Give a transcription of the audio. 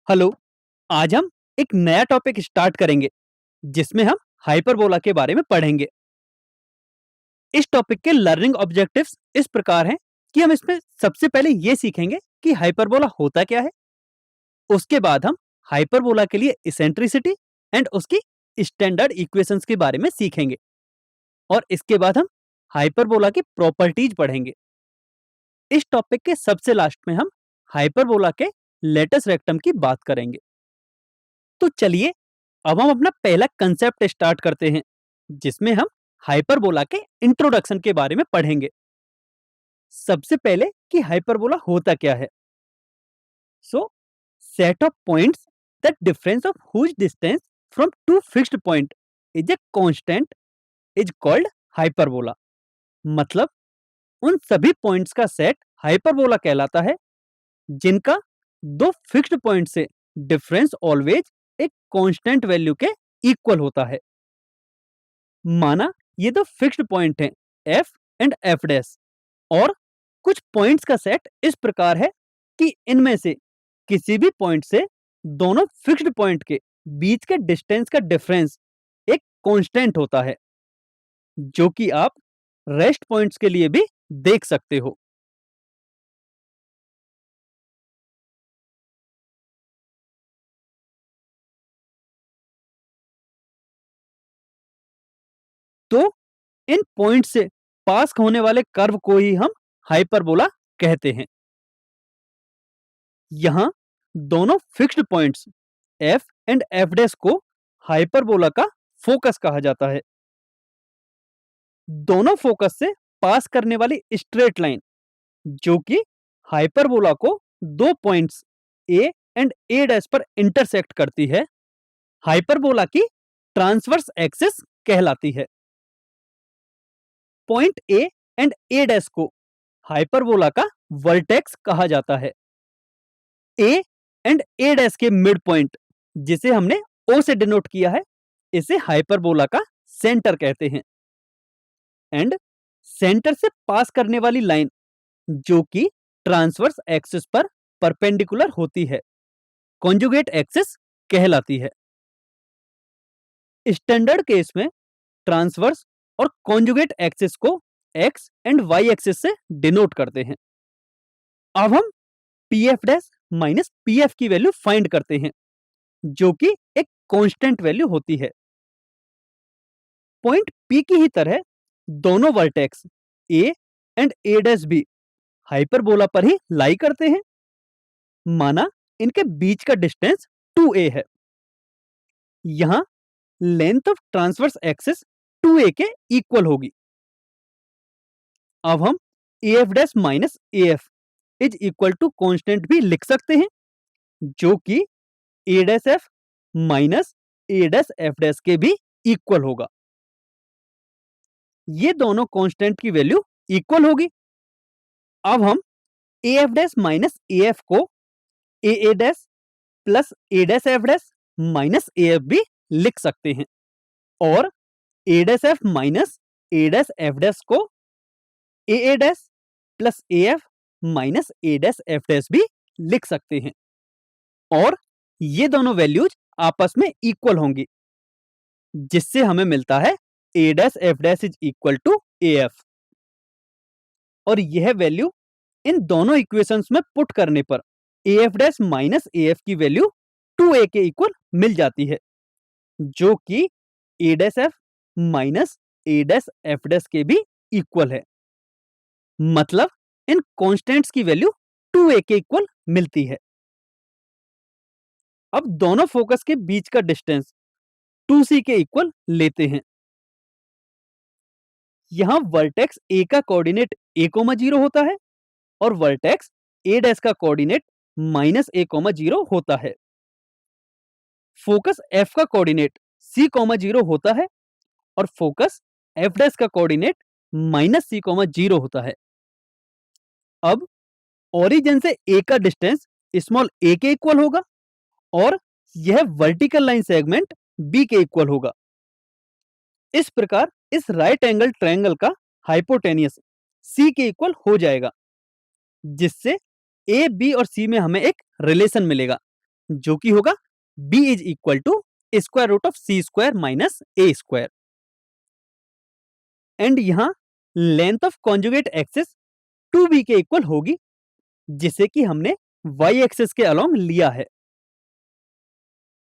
Hello. आज हम एक नया टॉपिक स्टार्ट करेंगे जिसमें हम हाइपरबोला के बारे में पढ़ेंगे। इस टॉपिक के लर्निंग ऑब्जेक्टिव्स इस प्रकार हैं कि हम इसमें सबसे पहले ये सीखेंगे कि हाइपरबोला होता क्या है। उसके बाद हम हाइपरबोला के लिए इसेंट्रिसिटी एंड उसकी स्टैंडर्ड इक्वेशंस के बारे में सीखेंगे और इसके बाद हम हाइपरबोला की प्रॉपर्टीज पढ़ेंगे। इस टॉपिक के सबसे लास्ट में हम हाइपरबोला के लेटस रेक्टम की बात करेंगे। तो चलिए अब हम अपना पहला कंसेप्ट स्टार्ट करते हैं जिसमें हम हाइपरबोला के इंट्रोडक्शन के बारे में पढ़ेंगे। सबसे पहले कि हाइपरबोला होता क्या है। So set of points that difference of whose distance from two fixed point is a constant is called hyperbola. मतलब उन सभी पॉइंट्स का सेट हाइपरबोला कहलाता है जिनका दो फिक्स्ड पॉइंट से डिफरेंस ऑलवेज एक कांस्टेंट वैल्यू के इक्वल होता है। माना ये दो फिक्स्ड पॉइंट हैं एफ एंड एफ डैश और कुछ पॉइंट्स का सेट इस प्रकार है कि इनमें से किसी भी पॉइंट से दोनों फिक्स्ड पॉइंट के बीच के डिस्टेंस का डिफरेंस एक कांस्टेंट होता है जो कि आप रेस्ट पॉइंट्स के लिए भी देख सकते हो। तो इन पॉइंट से पास होने वाले कर्व को ही हम हाइपरबोला कहते हैं। यहां दोनों fixed points F and F dash को हाइपरबोला का फोकस कहा जाता है। दोनों फोकस से पास करने वाली स्ट्रेट लाइन जो कि हाइपरबोला को दो points A and A dash पर इंटरसेक्ट करती है हाइपरबोला की ट्रांसवर्स एक्सिस कहलाती है। Point A and A dash को हाइपरबोला का वर्टेक्स कहा जाता है। ए एंड ए डैश के मिड पॉइंट जिसे हमने ओ से डिनोट किया है इसे हाइपरबोला का सेंटर कहते हैं। एंड सेंटर से पास करने वाली लाइन जो कि ट्रांसवर्स एक्सिस पर परपेंडिकुलर होती है कॉन्जुगेट एक्सिस कहलाती है। स्टैंडर्ड केस में ट्रांसवर्स और कॉन्जुगेट एक्सिस को एक्स एंड वाई एक्सिस से डिनोट करते हैं। अब हम P F dash minus P F की वैल्यू फाइंड करते हैं जो कि एक कांस्टेंट वैल्यू होती है। पॉइंट पी की ही तरह दोनों vertex A and A dash भी हाइपरबोला पर ही लाई करते हैं। माना इनके बीच का डिस्टेंस 2a है। यहां length of transverse axis 2a के इक्वल होगी। अब हम AF dash minus AF is equal to constant भी लिख सकते हैं जो कि A dash F minus A dash F dash के भी इक्वल होगा। ये दोनों कांस्टेंट की वैल्यू इक्वल होगी। अब हम AF डैश माइनस AF को AA dash plus A dash F dash minus AF भी लिख सकते हैं और A dash F minus A dash F dash को AA dash plus AF minus A dash F dash भी लिख सकते हैं और ये दोनों वैल्यूज आपस में इक्वल होंगी जिससे हमें मिलता है A dash F dash is equal to AF और यह वैल्यू इन दोनों इक्वेशंस में पुट करने पर AF डैश माइनस AF की वैल्यू 2A के इक्वल मिल जाती है जो कि A dash F minus A dash F dash के भी इक्वल है। मतलब इन कांस्टेंट्स की वैल्यू 2A के इक्वल मिलती है। अब दोनों फोकस के बीच का डिस्टेंस 2C के इक्वल लेते हैं। यहां वर्टेक्स A का कोऑर्डिनेट A,0 होता है और वर्टेक्स A डैश का कोऑर्डिनेट माइनस A,0 होता है। फोकस F का कोऑर्डिनेट C,0 होता है और फोकस F डैश का कोऑर्डिनेट माइनस C,0 होता है। अब ओरिजिन से A का डिस्टेंस स्मॉल a के इक्वल होगा और यह वर्टिकल लाइन सेगमेंट B के इक्वल होगा। इस प्रकार इस राइट एंगल ट्रायंगल का हाइपोटेनियस C के इक्वल हो जाएगा जिससे A, B और C में हमें एक रिलेशन मिलेगा जो कि होगा b is equal to square root of c square minus a square. And यहाँ length of conjugate axis 2b के इक्वल होगी, जिसे कि हमने y एक्सिस के अलोंग लिया है।